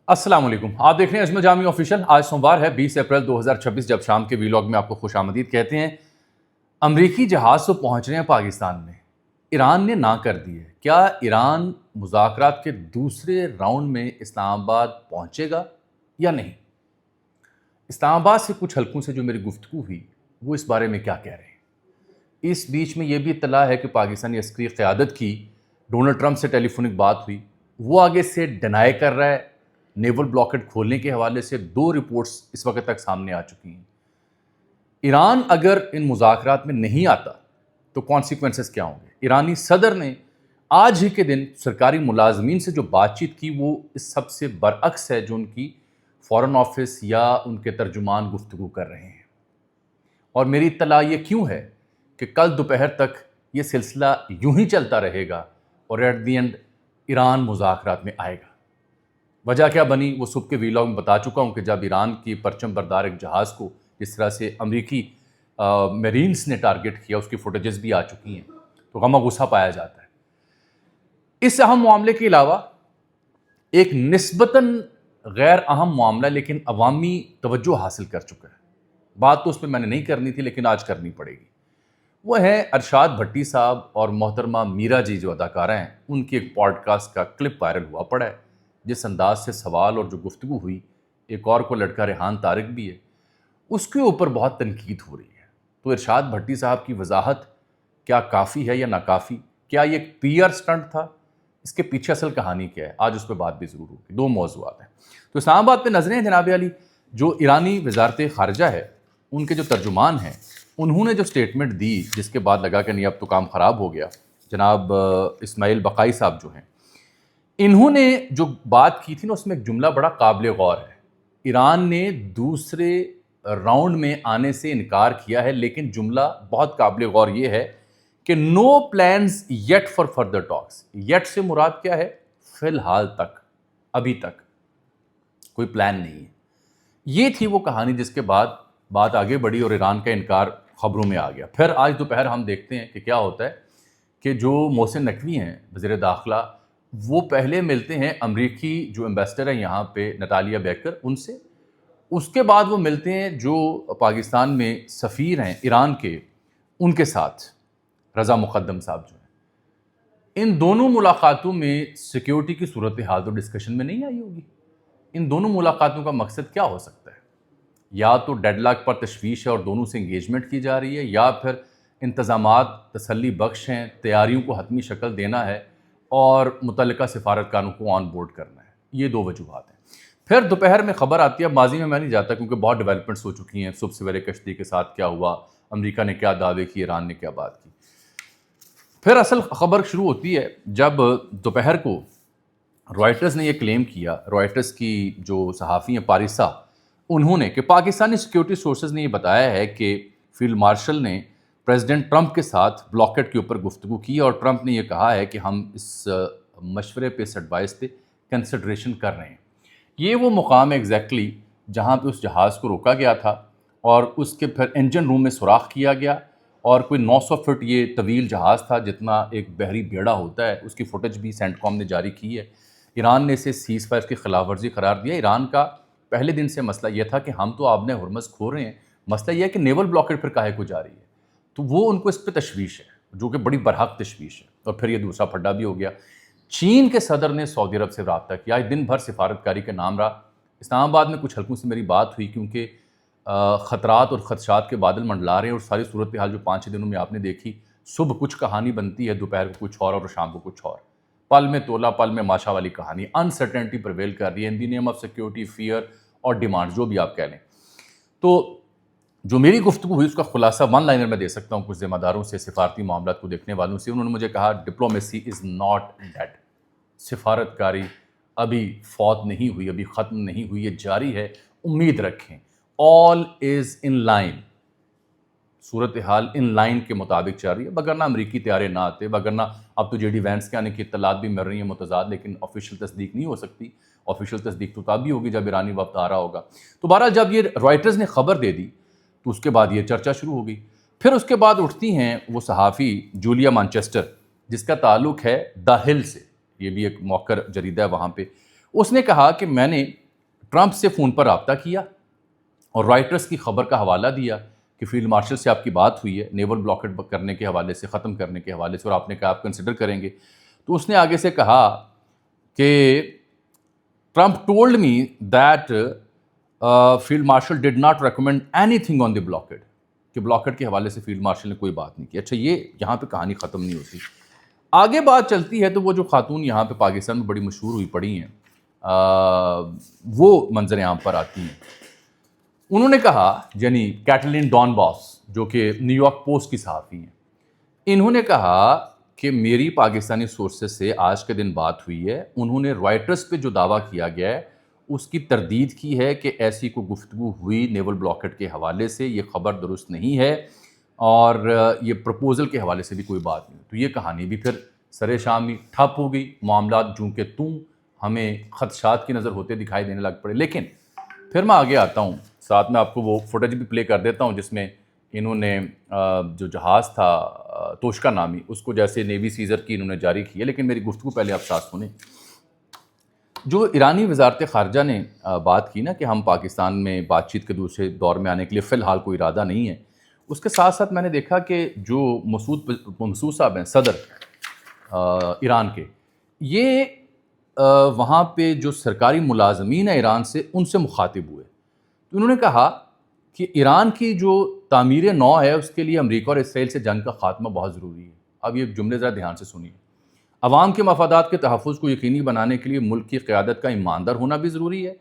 السلام علیکم، آپ دیکھ رہے ہیں اجمل جامی آفیشیل۔ آج سوموار ہے 20 اپریل 2026، جب شام کے ویلاگ میں آپ کو خوش آمدید کہتے ہیں۔ امریکی جہاز تو پہنچ رہے ہیں پاکستان میں، ایران نے نہ کر دی ہے۔ کیا ایران مذاکرات کے دوسرے راؤنڈ میں اسلام آباد پہنچے گا یا نہیں؟ اسلام آباد سے کچھ حلقوں سے جو میری گفتگو ہوئی وہ اس بارے میں کیا کہہ رہے ہیں۔ اس بیچ میں یہ بھی اطلاع ہے کہ پاکستانی عسکری قیادت کی ڈونلڈ ٹرمپ سے ٹیلی فونک بات ہوئی، وہ آگے سے ڈینائی کر رہا ہے۔ نیول بلاکٹ کھولنے کے حوالے سے 2 رپورٹس اس وقت تک سامنے آ چکی ہیں۔ ایران اگر ان مذاکرات میں نہیں آتا تو کانسیکوینسز کیا ہوں گے؟ ایرانی صدر نے آج ہی کے دن سرکاری ملازمین سے جو بات چیت کی وہ اس سب سے برعکس ہے جو ان کی فارن آفس یا ان کے ترجمان گفتگو کر رہے ہیں۔ اور میری اطلاع یہ کیوں ہے کہ کل دوپہر تک یہ سلسلہ یوں ہی چلتا رہے گا اور ایٹ دی اینڈ ایران مذاکرات میں آئے گا۔ وجہ کیا بنی وہ صبح کے ویلاگ میں بتا چکا ہوں کہ جب ایران کی پرچم بردار ایک جہاز کو جس طرح سے امریکی میرینز نے ٹارگٹ کیا، اس کی فوٹیجز بھی آ چکی ہیں، تو غم و غصہ پایا جاتا ہے۔ اس اہم معاملے کے علاوہ ایک نسبتاً غیر اہم معاملہ لیکن عوامی توجہ حاصل کر چکا ہے۔ بات تو اس پہ میں نے نہیں کرنی تھی لیکن آج کرنی پڑے گی۔ وہ ہے ارشاد بھٹی صاحب اور محترمہ میرا جی جو اداکارہ ہیں، ان کی ایک پوڈ کاسٹ کا کلپ وائرل ہوا پڑا ہے، جس انداز سے سوال اور جو گفتگو ہوئی، ایک اور کو لڑکا ریحان طارق بھی ہے، اس کے اوپر بہت تنقید ہو رہی ہے۔ تو ارشاد بھٹی صاحب کی وضاحت کیا کافی ہے یا ناکافی؟ کیا یہ ایک پی آر سٹنٹ تھا؟ اس کے پیچھے اصل کہانی کیا ہے؟ آج اس پہ بات بھی ضرور ہوگی۔ 2 موضوعات ہیں۔ تو اسلام آباد پہ نظریں جناب علی، جو ایرانی وزارت خارجہ ہے ان کے جو ترجمان ہیں انہوں نے جو سٹیٹمنٹ دی، جس کے بعد لگا کہ نہیں اب تو کام خراب ہو گیا، جناب اسماعیل بقائی صاحب جو ہیں، انہوں نے جو بات کی تھی نا اس میں ایک جملہ بڑا قابل غور ہے۔ ایران نے دوسرے راؤنڈ میں آنے سے انکار کیا ہے، لیکن جملہ بہت قابل غور یہ ہے کہ no plans yet for further talks. Yet سے مراد کیا ہے؟ فی الحال تک، ابھی تک کوئی پلان نہیں ہے۔ یہ تھی وہ کہانی جس کے بعد بات آگے بڑھی اور ایران کا انکار خبروں میں آ گیا۔ پھر آج دوپہر ہم دیکھتے ہیں کہ کیا ہوتا ہے کہ جو محسن نقوی ہیں وزیر داخلہ، وہ پہلے ملتے ہیں امریکی جو ایمبیسڈر ہیں یہاں پہ نتالیہ بیکر، ان سے، اس کے بعد وہ ملتے ہیں جو پاکستان میں سفیر ہیں ایران کے، ان کے ساتھ رضا مقدم صاحب جو ہیں۔ ان دونوں ملاقاتوں میں سیکیورٹی کی صورتحال تو ڈسکشن میں نہیں آئی ہوگی۔ ان دونوں ملاقاتوں کا مقصد کیا ہو سکتا ہے؟ یا تو ڈیڈ لاک پر تشویش ہے اور دونوں سے انگیجمنٹ کی جا رہی ہے، یا پھر انتظامات تسلی بخش ہیں، تیاریوں کو حتمی شکل دینا ہے اور متعلقہ سفارتکاروں کو آن بورڈ کرنا ہے۔ یہ 2 وجوہات ہیں۔ پھر دوپہر میں خبر آتی ہے، ماضی میں نہیں جاتا کیونکہ بہت ڈیولپمنٹس ہو چکی ہیں، صبح سویرے کشتی کے ساتھ کیا ہوا، امریکہ نے کیا دعوے کی، ایران نے کیا بات کی۔ پھر اصل خبر شروع ہوتی ہے جب دوپہر کو رائٹرز نے یہ کلیم کیا، رائٹرز کی جو صحافی ہیں پارسا، انہوں نے کہ پاکستانی سیکیورٹی سورسز نے یہ بتایا ہے کہ فیلڈ مارشل نے پریزیڈنٹ ٹرمپ کے ساتھ بلاکٹ کے اوپر گفتگو کی اور ٹرمپ نے یہ کہا ہے کہ ہم اس مشورے پہ، اس ایڈوائس پہ کنسیڈریشن کر رہے ہیں۔ یہ وہ مقام ہے ایگزیکٹلی جہاں پہ اس جہاز کو روکا گیا تھا اور اس کے پھر انجن روم میں سوراخ کیا گیا، اور کوئی 900 فٹ یہ طویل جہاز تھا جتنا ایک بحری بیڑا ہوتا ہے، اس کی فوٹیج بھی سینٹ کام نے جاری کی ہے۔ ایران نے اسے سیز فائر کی خلاف ورزی قرار دیا۔ ایران کا پہلے دن سے مسئلہ یہ تھا کہ ہم تو آبِ ہرمز کھو رہے ہیں، مسئلہ یہ ہے کہ نیول بلاکٹ پھر کاہے کو جا رہی ہے، تو وہ ان کو اس پہ تشویش ہے، جو کہ بڑی برحق تشویش ہے۔ اور پھر یہ دوسرا پھڈا بھی ہو گیا، چین کے صدر نے سعودی عرب سے رابطہ کیا، دن بھر سفارتکاری کا نام رہا۔ اسلام آباد میں کچھ حلقوں سے میری بات ہوئی کیونکہ خطرات اور خدشات کے بادل منڈلا رہے ہیں، اور ساری صورتحال جو 5-6 دنوں میں آپ نے دیکھی، صبح کچھ کہانی بنتی ہے، دوپہر کو کچھ اور شام کو کچھ اور، پل میں تولا پل میں ماشا والی کہانی، انسرٹینٹی پریویل کر رہی ہے ان دی نیم آف سیکیورٹی، فیئر اور ڈیمانڈ، جو بھی آپ کہہ لیں۔ تو جو میری گفتگو ہوئی اس کا خلاصہ 1 لائنر میں دے سکتا ہوں کچھ ذمہ داروں سے، سفارتی معاملات کو دیکھنے والوں سے۔ انہوں نے مجھے کہا ڈپلومیسی از ناٹ ڈیڈ، سفارتکاری ابھی فوت نہیں ہوئی، ابھی ختم نہیں ہوئی، یہ جاری ہے، امید رکھیں، آل از ان لائن، صورتحال ان لائن کے مطابق چل رہی ہے، بگرنہ امریکی طیارے نہ آتے، بگرنہ اب تو جے ڈی وینس کے آنے کی اطلاعات بھی مل رہی ہیں متضاد، لیکن آفیشیل تصدیق نہیں ہو سکتی۔ آفیشیل تصدیق تو تب ہی ہوگی جب ایرانی وفد آ رہا ہوگا۔ تو بہرحال جب یہ رائٹرز نے خبر دے دی تو اس کے بعد یہ چرچا شروع ہو گئی۔ پھر اس کے بعد اٹھتی ہیں وہ صحافی جولیا مانچسٹر، جس کا تعلق ہے دا ہل سے، یہ بھی ایک موقر جریدہ ہے وہاں پہ۔ اس نے کہا کہ میں نے ٹرمپ سے فون پر رابطہ کیا اور رائٹرز کی خبر کا حوالہ دیا کہ فیلڈ مارشل سے آپ کی بات ہوئی ہے نیول بلاکڈ کرنے کے حوالے سے، ختم کرنے کے حوالے سے، اور آپ نے کہا آپ کنسیڈر کریں گے. تو اس نے آگے سے کہا کہ Trump told me that field marshal did not recommend any thing on the blocked, کہ بلاکڈ کے حوالے سے فیلڈ مارشل نے کوئی بات نہیں کی. اچھا، یہ یہاں پہ کہانی ختم نہیں ہوتی. آگے بات چلتی ہے تو وہ جو خاتون یہاں پہ پاکستان میں بڑی مشہور ہوئی پڑی ہیں وہ منظر عام پر آتی ہیں. انہوں نے کہا، یعنی کیٹلین ڈان باس جو کہ نیو یارک پوسٹ کی صحافی ہیں، انہوں نے کہا کہ میری پاکستانی سورسز سے آج کے دن بات ہوئی ہے. انہوں نے رائٹرز پہ جو دعویٰ کیا گیا ہے اس کی تردید کی ہے کہ ایسی کوئی گفتگو ہوئی نیول بلاکڈ کے حوالے سے، یہ خبر درست نہیں ہے، اور یہ پرپوزل کے حوالے سے بھی کوئی بات نہیں. تو یہ کہانی بھی پھر سر شامی ٹھپ ہو گئی. معاملات جوں کہ توں ہمیں خدشات کی نظر ہوتے دکھائی دینے لگ پڑے. لیکن پھر میں آگے آتا ہوں، ساتھ میں آپ کو وہ فوٹیج بھی پلے کر دیتا ہوں جس میں انہوں نے جو جہاز تھا توشکا نامی، اس کو جیسے نیوی سیزر کی انہوں نے جاری کی ہے. لیکن میری گفتگو پہلے آپ ساتھ سنیں. جو ایرانی وزارت خارجہ نے بات کی نا کہ ہم پاکستان میں بات چیت کے دوسرے دور میں آنے کے لیے فی الحال کوئی ارادہ نہیں ہے، اس کے ساتھ ساتھ میں نے دیکھا کہ جو مسعود صاحب ہیں صدر ایران کے، یہ وہاں پہ جو سرکاری ملازمین ہیں ایران سے، ان سے مخاطب ہوئے. تو انہوں نے کہا کہ ایران کی جو تعمیر نو ہے اس کے لیے امریکہ اور اسرائیل سے جنگ کا خاتمہ بہت ضروری ہے. اب یہ جملے ذرا دھیان سے سنیے. عوام کے مفادات کے تحفظ کو یقینی بنانے کے لیے ملک کی قیادت کا ایماندار ہونا بھی ضروری ہے.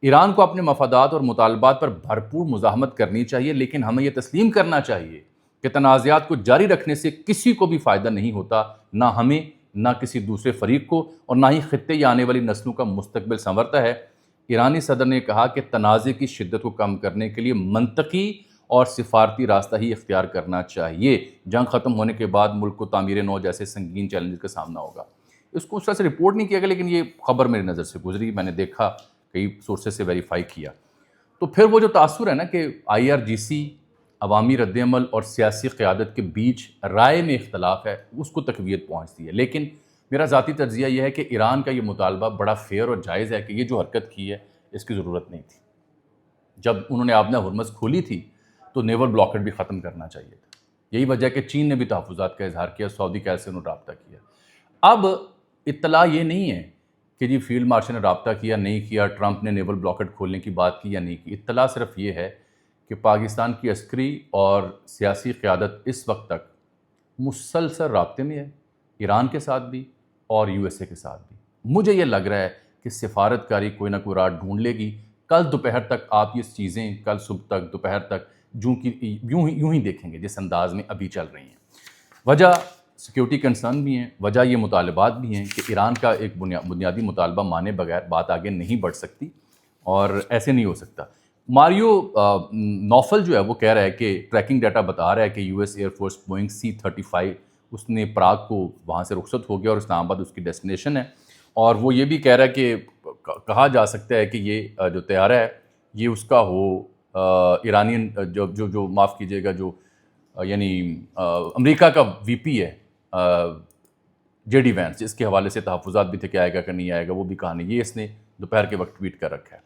ایران کو اپنے مفادات اور مطالبات پر بھرپور مزاحمت کرنی چاہیے، لیکن ہمیں یہ تسلیم کرنا چاہیے کہ تنازعات کو جاری رکھنے سے کسی کو بھی فائدہ نہیں ہوتا، نہ ہمیں، نہ کسی دوسرے فریق کو، اور نہ ہی خطے یا آنے والی نسلوں کا مستقبل سنورتا ہے. ایرانی صدر نے کہا کہ تنازع کی شدت کو کم کرنے کے لیے منطقی اور سفارتی راستہ ہی اختیار کرنا چاہیے. جنگ ختم ہونے کے بعد ملک کو تعمیر نو جیسے سنگین چیلنج کا سامنا ہوگا. اس کو اس طرح سے رپورٹ نہیں کیا گیا، لیکن یہ خبر میری نظر سے گزری، میں نے دیکھا، کئی سورسز سے ویریفائی کیا. تو پھر وہ جو تاثر ہے نا کہ IRGC، عوامی رد عمل اور سیاسی قیادت کے بیچ رائے میں اختلاف ہے، اس کو تقویت پہنچتی ہے. لیکن میرا ذاتی تجزیہ یہ ہے کہ ایران کا یہ مطالبہ بڑا فیئر اور جائز ہے کہ یہ جو حرکت کی ہے اس کی ضرورت نہیں تھی. جب انہوں نے آبنہ ہرمز کھولی تھی تو نیول بلاکڈ بھی ختم کرنا چاہیے تھا. یہی وجہ ہے کہ چین نے بھی تحفظات کا اظہار کیا، سعودی قید سے انہوں نے رابطہ کیا. اب اطلاع یہ نہیں ہے کہ جی فیلڈ مارشل نے رابطہ کیا نہیں کیا، ٹرمپ نے نیول بلاکڈ کھولنے کی بات کی یا نہیں کی. اطلاع صرف یہ ہے کہ پاکستان کی عسکری اور سیاسی قیادت اس وقت تک مسلسل رابطے میں ہے، ایران کے ساتھ بھی اور USA کے ساتھ بھی. مجھے یہ لگ رہا ہے کہ سفارتکاری کوئی نہ کوئی راہ ڈھونڈ لے گی. کل دوپہر تک آپ یہ چیزیں، کل صبح تک، دوپہر تک یوں ہی دیکھیں گے جس انداز میں ابھی چل رہی ہیں. وجہ سیکیورٹی کنسرن بھی ہیں، وجہ یہ مطالبات بھی ہیں کہ ایران کا ایک بنیادی مطالبہ مانے بغیر بات آگے نہیں بڑھ سکتی، اور ایسے نہیں ہو سکتا. ماریو نوفل جو ہے وہ کہہ رہا ہے کہ ٹریکنگ ڈیٹا بتا رہا ہے کہ US air force Boeing C-35 اس نے پراگ کو وہاں سے رخصت ہو گیا اور اسلام آباد اس کی ڈیسٹینیشن ہے. اور وہ یہ بھی کہہ رہا ہے کہ کہا جا سکتا ہے کہ یہ جو طیارہ ہے یہ اس کا ہو ایرانین جو معاف کیجیے گا، جو یعنی امریکہ کا VP ہے JD وینس، اس کے حوالے سے تحفظات بھی تھے کہ آئے گا کہ نہیں آئے گا، وہ بھی کہا نہیں. یہ اس نے دوپہر کے وقت ٹویٹ کر رکھا ہے.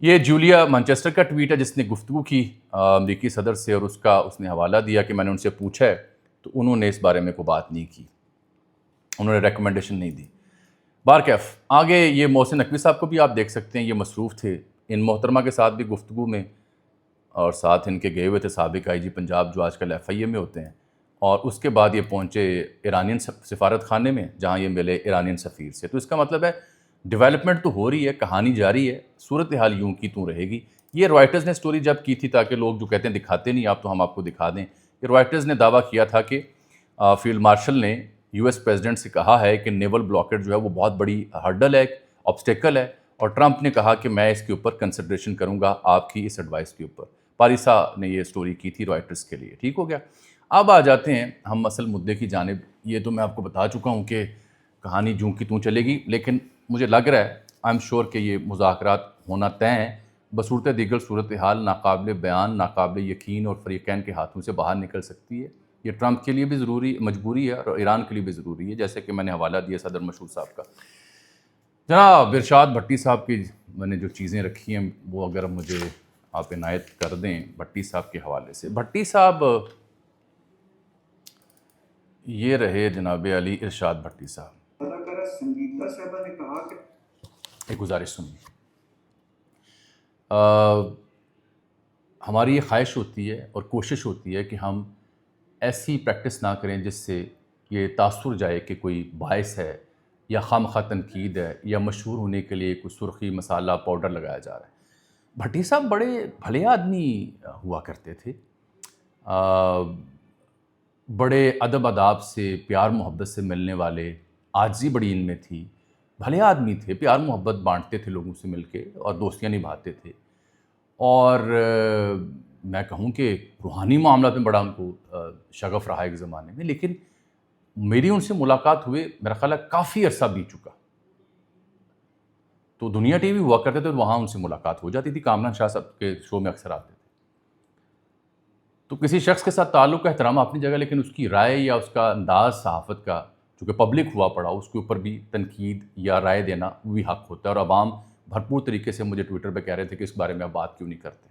یہ جولیا مانچسٹر کا ٹویٹ ہے جس نے گفتگو کی امریکی صدر سے، اور اس نے حوالہ دیا کہ میں نے ان سے پوچھا ہے تو انہوں نے اس بارے میں کوئی بات نہیں کی، انہوں نے ریکمنڈیشن نہیں دی. بارکیف آگے یہ محسن نقوی صاحب کو بھی آپ دیکھ سکتے ہیں، یہ مصروف تھے ان محترمہ کے ساتھ بھی گفتگو میں، اور ساتھ ان کے گئے ہوئے تھے سابق IG پنجاب جو آج کل FIA میں ہوتے ہیں. اور اس کے بعد یہ پہنچے ایرانین سفارت خانے میں جہاں یہ ملے ایرانین سفیر سے. تو اس کا مطلب ہے ڈیولپمنٹ تو ہو رہی ہے، کہانی جاری ہے، صورتحال یوں کی توں رہے گی. یہ رائٹرز نے سٹوری جب کی تھی تاکہ لوگ جو کہتے ہیں دکھاتے نہیں آپ، تو ہم آپ کو دکھا دیں. یہ رائٹرز نے دعویٰ کیا تھا کہ فیلڈ مارشل نے US پریزیڈنٹ سے کہا ہے کہ نیول بلاکڈ جو ہے وہ بہت بڑی ہرڈل ہے، آبسٹیکل ہے، اور ٹرمپ نے کہا کہ میں اس کے اوپر کنسیڈریشن کروں گا آپ کی اس ایڈوائس کے اوپر. پاریسا نے یہ سٹوری کی تھی رائٹرز کے لیے. ٹھیک ہو گیا. اب آ جاتے ہیں ہم اصل مدعے کی جانب. یہ تو میں آپ کو بتا چکا ہوں کہ کہانی جوں کی توں چلے گی، لیکن مجھے لگ رہا ہے آئی ایم شیور کہ یہ مذاکرات ہونا طے ہیں. بصورت دیگر صورتحال ناقابل بیان، ناقابل یقین اور فریقین کے ہاتھوں سے باہر نکل سکتی ہے. یہ ٹرمپ کے لیے بھی مجبوری ہے اور ایران کے لیے بھی ضروری ہے، جیسے کہ میں نے حوالہ دیا صدر مسعود صاحب کا. جناب ارشاد بھٹی صاحب کی میں نے جو چیزیں رکھی ہیں وہ اگر مجھے آپ عنایت کر دیں بھٹی صاحب کے حوالے سے. بھٹی صاحب یہ رہے جناب علی ارشاد بھٹی صاحب. اداکارہ سنگیتا صاحبہ نے کہا کہ ایک گزارش سنیے. ہماری یہ خواہش ہوتی ہے اور کوشش ہوتی ہے کہ ہم ایسی پریکٹس نہ کریں جس سے یہ تاثر جائے کہ کوئی باعث ہے یا خواہ تنقید ہے یا مشہور ہونے کے لیے کوئی سرخی مسالہ پاؤڈر لگایا جا رہا ہے. بھٹی صاحب بڑے بھلے آدمی ہوا کرتے تھے. بڑے ادب آداب سے پیار محبت سے ملنے والے، عاجزی بڑی ان میں تھی، بھلے آدمی تھے، پیار محبت بانٹتے تھے لوگوں سے مل کے اور دوستیاں نبھاتے تھے. اور میں کہوں کہ روحانی معاملات میں بڑا ان کو شغف رہا ایک زمانے میں. لیکن میری ان سے ملاقات ہوئے میرا خیال ہے کافی عرصہ بیت چکا. تو دنیا ٹی وی ہوا کرتے تھے، وہاں ان سے ملاقات ہو جاتی تھی. کامران شاہ صاحب کے شو میں اکثر آتے تھے. تو کسی شخص کے ساتھ تعلق کا احترام اپنی جگہ، لیکن اس کی رائے یا اس کا انداز صحافت کا چونکہ پبلک ہوا پڑا، اس کے اوپر بھی تنقید یا رائے دینا وہ بھی حق ہوتا ہے. اور عوام بھرپور طریقے سے مجھے ٹویٹر پہ کہہ رہے تھے کہ اس بارے میں آپ بات کیوں نہیں کرتے.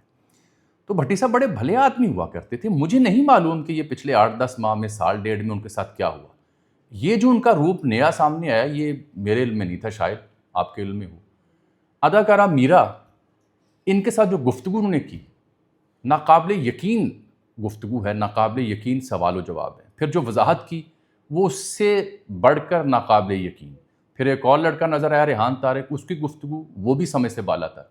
تو بھٹی صاحب بڑے بھلے آدمی ہوا کرتے تھے. مجھے نہیں معلوم کہ یہ پچھلے 8-10 ماہ میں، سال ڈیڑھ میں ان کے ساتھ کیا ہوا. یہ جو ان کا روپ نیا سامنے آیا یہ میرے علم میں نہیں تھا، شاید آپ کے علم میں ہو. اداکارہ میرا، ان کے ساتھ جو گفتگو انہوں نے کی، ناقابل یقین گفتگو ہے، ناقابل یقین سوال و جواب ہے. پھر جو وضاحت کی وہ اس سے بڑھ کر ناقابل یقین. پھر ایک اور لڑکا نظر آیا ریحان طارق، اس کی گفتگو وہ بھی سمجھ سے بالا تھا.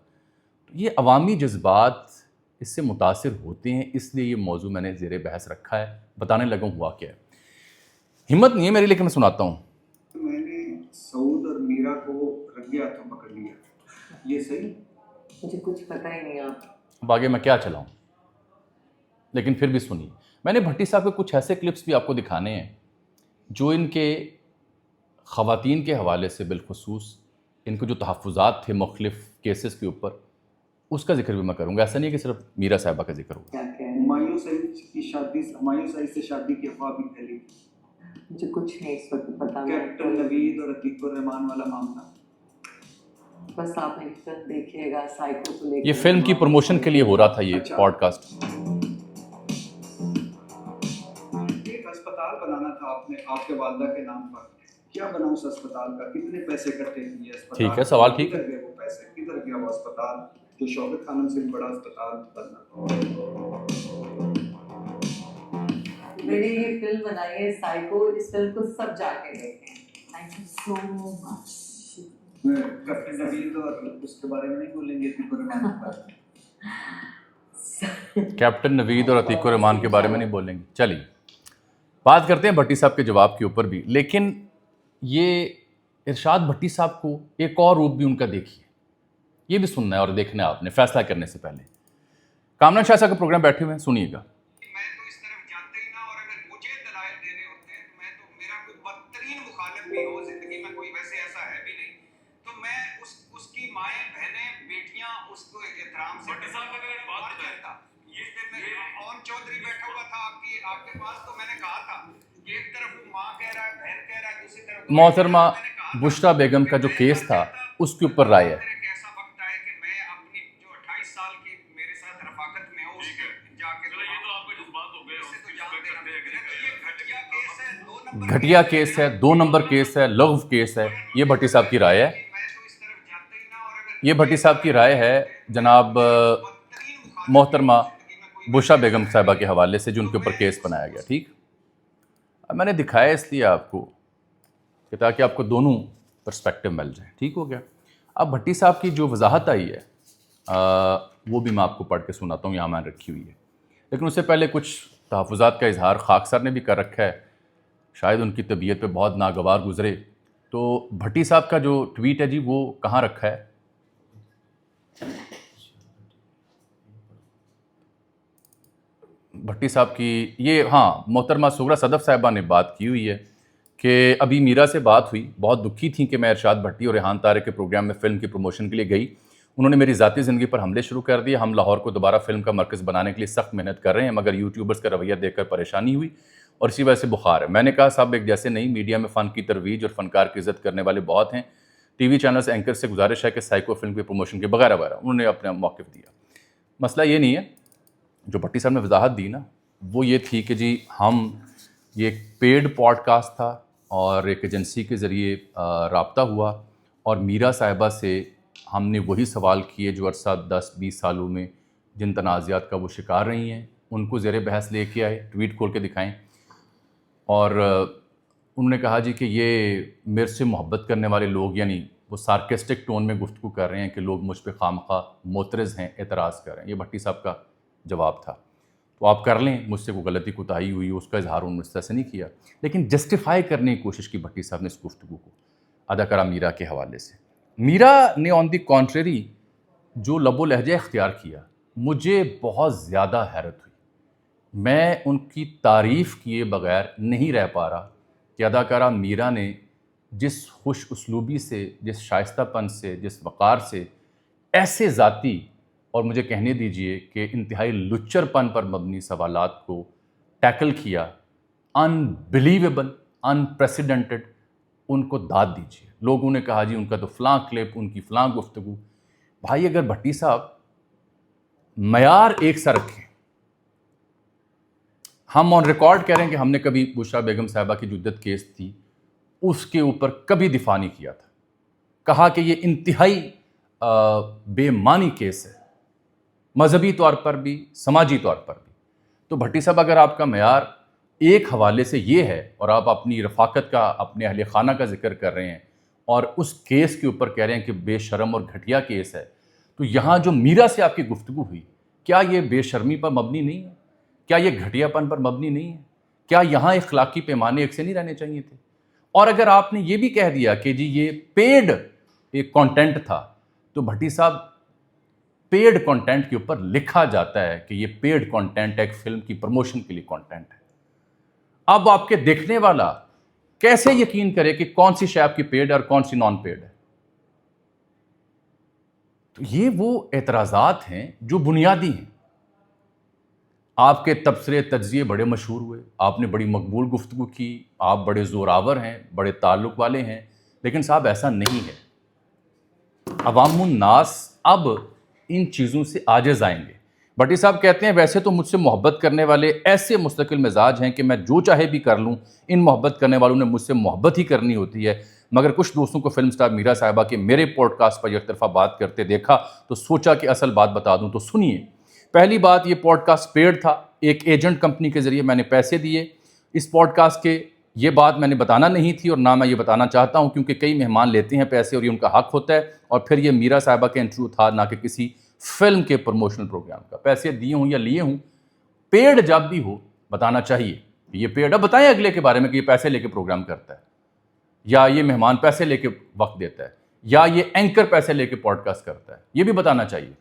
یہ عوامی جذبات اس سے متاثر ہوتے ہیں، اس لیے یہ موضوع میں نے زیر بحث رکھا ہے. بتانے لگا ہوا کیا ہے. ہمت نہیں ہے میری، لیکن میں سناتا ہوں. میں نے سعود اور میرا کو رنگے ہاتھوں پکڑ لیا. یہ صحیح؟ مجھے کچھ پتہ ہی نہیں. آپ اب آگے میں کیا چلاؤں، لیکن پھر بھی سنیے. میں نے بھٹی صاحب کے کچھ ایسے کلپس بھی آپ کو دکھانے ہیں جو ان کے خواتین کے حوالے سے، بالخصوص ان کے جو تحفظات تھے مختلف کیسز کے اوپر، اس کا ذکر بھی میں کروں گا. ایسا نہیں ہے کہ صرف میرا صاحبہ کا ذکر ہوگا. کیا کہہ ہمایوں سعید سے شادی کی افواہ بھی پھیلی. مجھے کچھ نہیں اس وقت پتا. کیپٹن نوید اور عتیق الرحمان والا معاملہ. بس آپ نے فلم دیکھیے گا سائیکو کو لے کے. یہ فلم کی پروموشن کے لیے ہو رہا تھا یہ پوڈ کاسٹ. ایک اسپتال بنانا تھا آپ نے آپ کے والدہ کے نام پر. کیا بنا اس اسپتال کا؟ کتنے پیسے اکٹھے کیے اسپتال؟ ٹھیک ہے، سوال ٹھیک ہے. کدھر گئے وہ پیسے؟ کدھر گیا وہ اسپتال جو شوکت خانم سے بھی بڑا اسپتال بننا؟ میں نے یہ فلم بنائی ہے سائیکو. اس فلم کو سب جا کے دیکھیں. Thank you so much. Captain Naveed اور اس کے بارے میں نہیں بولیں گے عتیق الرحمان کے بارے میں؟ کیپٹن نوید اور عتیق الرحمان کے بارے میں نہیں بولیں گے. چلیے بات کرتے ہیں بھٹی صاحب کے جواب کے اوپر بھی. لیکن یہ ارشاد بھٹی صاحب کو ایک اور روپ بھی ان کا دیکھیے. یہ بھی سننا ہے اور دیکھنا ہے آپ نے فیصلہ کرنے سے پہلے. کامران شاہ صاحب کا پروگرام بیٹھے ہوئے ہیں، سنیے گا. میں تو اس طرف جانتا ہی نہ، اور اگر مجھے دلائل دینے ہوتے ہیں تو میں تو، میرا کوئی بدترین مخالف بھی ہو زندگی میں، کوئی ویسے ایسا ہے بھی نہیں، تو میں اس کی مائیں بہنیں بیٹیاں اس کو احترام سے بات کرتا. جس دن میں اون چودھری بیٹھا ہوا تھا آپ کے پاس، تو میں نے کہا تھا کہ ایک طرف وہ ماں کہہ رہا ہے، بہن کہہ رہا ہے، دوسری طرف محترمہ بشریٰ بیگم کا جو کیس تھا اس کے اوپر رائے ہے. ایسا وقت آئے کہ میں اپنی جو 28 سال کی میرے ساتھ رفاقت میں ہو اس کے جا کے، یہ تو آپ کا جذبات ہو گئے، اس سے تو جان دینا. یہ گھٹیا کیس ہے، 2 نمبر گھٹیا کیس ہے، 2 نمبر کیس ہے، لغو کیس ہے. یہ بھٹی صاحب کی رائے ہے. میں تو اس طرف جانتا ہی نہ، اور اگر یہ بھٹی صاحب کی رائے ہے جناب محترمہ بشریٰ بیگم صاحبہ کے حوالے سے جو ان کے اوپر کیس بنایا گیا. ٹھیک، اب میں نے دکھایا اس لیے آپ کو کہ تاکہ آپ کو دونوں پرسپیکٹو مل جائیں. ٹھیک ہو گیا. اب بھٹی صاحب کی جو وضاحت آئی ہے وہ بھی میں آپ کو پڑھ کے سناتا ہوں، یہاں میں نے رکھی ہوئی ہے. لیکن اس سے پہلے کچھ تحفظات کا اظہار خاک سر نے بھی کر رکھا ہے. شاید ان کی طبیعت پہ بہت ناگوار گزرے. تو بھٹی صاحب کا جو ٹویٹ ہے جی وہ کہاں رکھا ہے؟ بھٹی صاحب کی یہ، ہاں، محترمہ سغرا صدف صاحبہ نے بات کی ہوئی ہے کہ ابھی میرا سے بات ہوئی، بہت دکھی تھیں کہ میں ارشاد بھٹی اور ریحان طارق کے پروگرام میں فلم کی پروموشن کے لیے گئی. انہوں نے میری ذاتی زندگی پر حملے شروع کر دیے. ہم لاہور کو دوبارہ فلم کا مرکز بنانے کے لیے سخت محنت کر رہے ہیں، مگر یوٹیوبرز کا رویہ دیکھ کر پریشانی ہوئی اور اسی وجہ سے بخار ہے. میں نے کہا صاحب ایک جیسے نہیں، میڈیا میں فن کی ترویج اور فنکار کی عزت کرنے والے بہت ہیں. ٹی وی چینلز اینکر سے گزارش ہے کہ سائیکو فلم کے پروموشن کے وغیرہ وغیرہ انہوں نے اپنا موقف دیا. مسئلہ یہ نہیں ہے، جو بھٹی صاحب نے وضاحت دی نا وہ یہ تھی کہ جی ہم یہ ایک پیڈ پوڈ کاسٹ تھا اور ایک ایجنسی کے ذریعے رابطہ ہوا اور میرا صاحبہ سے ہم نے وہی سوال کیے جو عرصہ 10-20 سالوں میں جن تنازعات کا وہ شکار رہی ہیں ان کو زیر بحث لے کے آئے، ٹویٹ کھول کے دکھائیں. اور انہوں نے کہا جی کہ یہ میرے سے محبت کرنے والے لوگ، یعنی وہ سارکسٹک ٹون میں گفتگو کر رہے ہیں کہ لوگ مجھ پہ خواہ معترض ہیں، اعتراض کر رہے ہیں. یہ بھٹی صاحب کا جواب تھا. تو آپ کر لیں، مجھ سے کوئی غلطی کوتاہی ہوئی اس کا اظہار انہوں نے اس طرح سے نہیں کیا، لیکن جسٹیفائی کرنے کی کوشش کی بھٹی صاحب نے اس گفتگو کو اداکارہ میرا کے حوالے سے. میرا نے آن دی کانٹریری جو لب و لہجہ اختیار کیا مجھے بہت زیادہ حیرت ہوئی. میں ان کی تعریف کیے بغیر نہیں رہ پا رہا کہ اداکارہ میرا نے جس خوش اسلوبی سے، جس شائستہ پن سے، جس وقار سے ایسے ذاتی اور مجھے کہنے دیجئے کہ انتہائی لچر پن پر مبنی سوالات کو ٹیکل کیا، انبلیویبل، انپریسیڈنٹڈ، ان کو داد دیجئے. لوگوں نے کہا جی ان کا تو فلاں کلپ، ان کی فلاں گفتگو. بھائی اگر بھٹی صاحب معیار ایک سا رکھیں، ہم آن ریکارڈ کہہ رہے ہیں کہ ہم نے کبھی بشرا بیگم صاحبہ کی جو عدت کیس تھی اس کے اوپر کبھی دفاع نہیں کیا تھا، کہا کہ یہ انتہائی بے معنی کیس ہے، مذہبی طور پر بھی سماجی طور پر بھی. تو بھٹی صاحب اگر آپ کا معیار ایک حوالے سے یہ ہے اور آپ اپنی رفاقت کا، اپنے اہل خانہ کا ذکر کر رہے ہیں اور اس کیس کے اوپر کہہ رہے ہیں کہ بے شرم اور گھٹیا کیس ہے، تو یہاں جو میرا سے آپ کی گفتگو ہوئی کیا یہ بے شرمی پر مبنی نہیں ہے؟ کیا یہ گھٹیا پن پر مبنی نہیں ہے؟ کیا یہاں اخلاقی پیمانے ایک سے نہیں رہنے چاہیے تھے؟ اور اگر آپ نے یہ بھی کہہ دیا کہ جی یہ پیڈ ایک کانٹینٹ تھا، تو بھٹی صاحب پیڈ کانٹینٹ کے اوپر لکھا جاتا ہے کہ یہ پیڈ کانٹینٹ ایک فلم کی پروموشن کے لیے کانٹینٹ ہے. اب آپ کے دیکھنے والا کیسے یقین کرے کہ کون سی شے آپ کی پیڈ ہے اور کون سی نان پیڈ ہے؟ تو یہ وہ اعتراضات ہیں جو بنیادی ہیں. آپ کے تبصرے تجزیے بڑے مشہور ہوئے، آپ نے بڑی مقبول گفتگو کی، آپ بڑے زوراور ہیں، بڑے تعلق والے ہیں، لیکن صاحب ایسا نہیں ہے. عوام الناس اب ان چیزوں سے عاجز آئیں گے. بھٹی صاحب کہتے ہیں ویسے تو مجھ سے محبت کرنے والے ایسے مستقل مزاج ہیں کہ میں جو چاہے بھی کر لوں، ان محبت کرنے والوں نے مجھ سے محبت ہی کرنی ہوتی ہے. مگر کچھ دوستوں کو فلم سٹار میرا صاحبہ کے میرے پوڈ کاسٹ پر یک طرفہ بات کرتے دیکھا تو سوچا کہ اصل بات بتا دوں. تو سنیے. پہلی بات، یہ پوڈ کاسٹ پیڈ تھا، ایک ایجنٹ کمپنی کے ذریعے میں نے پیسے دیے اس پوڈ کاسٹ کے. یہ بات میں نے بتانا نہیں تھی اور نہ میں یہ بتانا چاہتا ہوں، کیونکہ کئی مہمان لیتے ہیں پیسے اور یہ ان کا حق ہوتا ہے. اور پھر یہ میرا صاحبہ کا انٹرویو تھا، نہ کہ کسی فلم کے پروموشنل پروگرام کا. پیسے دیے ہوں یا لیے ہوں، پیڈ جب بھی ہو بتانا چاہیے کہ یہ پیڈ. اب بتائیں اگلے کے بارے میں کہ یہ پیسے لے کے پروگرام کرتا ہے، یا یہ مہمان پیسے لے کے وقت دیتا ہے، یا یہ اینکر پیسے لے کے پوڈ کاسٹ کرتا ہے، یہ بھی بتانا چاہیے.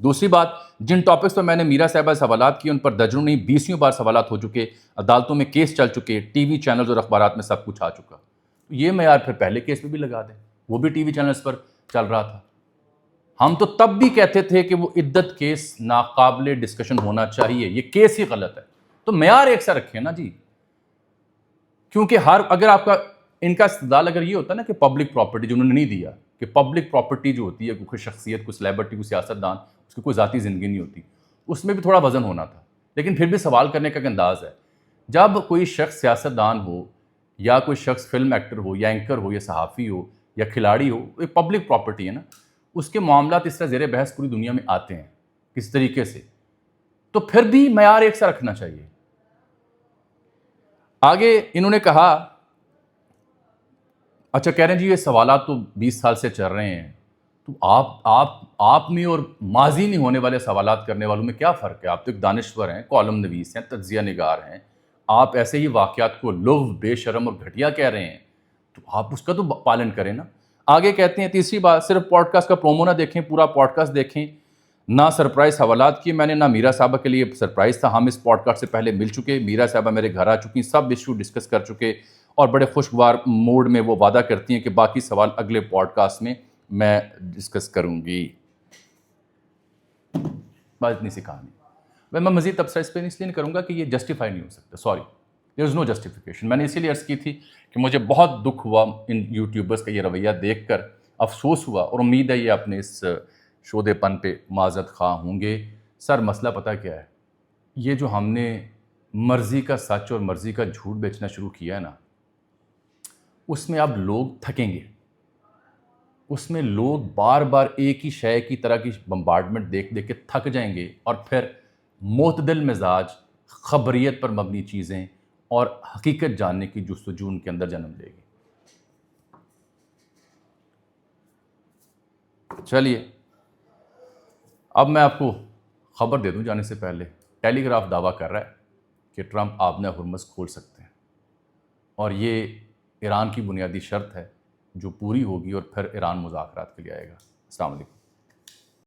دوسری بات، جن ٹاپکس پر میں نے میرا صاحبہ سوالات کیے ان پر درجنوں نہیں 20 بار سوالات ہو چکے، عدالتوں میں کیس چل چکے، ٹی وی چینلز اور اخبارات میں سب کچھ آ چکا. یہ معیار پھر پہلے کیس پہ بھی لگا دیں، وہ بھی ٹی وی چینلز پر چل رہا تھا. ہم تو تب بھی کہتے تھے کہ وہ عدت کیس ناقابل ڈسکشن ہونا چاہیے، یہ کیس ہی غلط ہے. تو معیار ایک سا رکھیں نا جی. کیونکہ اگر آپ کا ان کا استدلال اگر یہ ہوتا نا کہ پبلک پراپرٹی جو انہوں نے نہیں دیا، کہ پبلک پراپرٹی جو ہوتی ہے کوئی شخصیت، کوئی سیلیبریٹی، کوئی سیاست دان، اس کی کوئی ذاتی زندگی نہیں ہوتی، اس میں بھی تھوڑا وزن ہونا تھا. لیکن پھر بھی سوال کرنے کا ایک انداز ہے. جب کوئی شخص سیاست دان ہو یا کوئی شخص فلم ایکٹر ہو یا اینکر ہو یا صحافی ہو یا کھلاڑی ہو، ایک پبلک پراپرٹی ہے نا، اس کے معاملات اس طرح زیر بحث پوری دنیا میں آتے ہیں کس طریقے سے. تو پھر بھی معیار ایک سا رکھنا چاہیے. آگے انہوں نے کہا، اچھا کہہ رہے ہیں جی یہ سوالات تو 20 سال سے چل رہے ہیں، تو آپ میں اور ماضی میں ہونے والے سوالات کرنے والوں میں کیا فرق ہے؟ آپ تو ایک دانشور ہیں، کالم نویس ہیں، تجزیہ نگار ہیں، آپ ایسے ہی واقعات کو لغو، بے شرم اور گھٹیا کہہ رہے ہیں، تو آپ اس کا تو پالن کریں نا. آگے کہتے ہیں تیسری بات، صرف پوڈ کاسٹ کا پرومو نہ دیکھیں، پورا پوڈ کاسٹ دیکھیں. نہ سرپرائز حوالات کیے میں نے، نہ میرا صاحبہ کے لیے سرپرائز تھا. ہم اس پوڈ کاسٹ سے پہلے مل چکے، میرا صاحبہ میرے گھر آ چکی، سب ایشو ڈسکس کر چکے، اور بڑے خوشگوار موڈ میں وہ وعدہ کرتی ہیں کہ باقی سوال اگلے پوڈ کاسٹ میں ڈسکس کروں گی. بات اتنی سی کہانی. میں مزید تبصرہ اس پہ اس لیے نہیں کروں گا کہ یہ جسٹیفائی نہیں ہو سکتا، سوری، دیر از نو جسٹیفیکیشن. میں نے اسی لیے عرض کی تھی کہ مجھے بہت دکھ ہوا ان یوٹیوبرس کا یہ رویہ دیکھ کر، افسوس ہوا، اور امید ہے یہ اپنے اس شودے پن پہ معذرت خواہ ہوں گے. سر مسئلہ پتہ کیا ہے، یہ جو ہم نے مرضی کا سچ اور مرضی کا جھوٹ بیچنا شروع کیا ہے نا، اس میں اب لوگ تھکیں گے. اس میں لوگ بار بار ایک ہی شے کی طرح کی بمبارڈمنٹ دیکھ دیکھ کے تھک جائیں گے، اور پھر معتدل مزاج، خبریت پر مبنی چیزیں اور حقیقت جاننے کی جستجو ان کے اندر جنم لے گی. چلیے اب میں آپ کو خبر دے دوں جانے سے پہلے. ٹیلی گراف دعویٰ کر رہا ہے کہ ٹرمپ آبنہ ہرمز کھول سکتے ہیں، اور یہ ایران کی بنیادی شرط ہے جو پوری ہوگی، اور پھر ایران مذاکرات کے لیے آئے گا. السلام علیکم.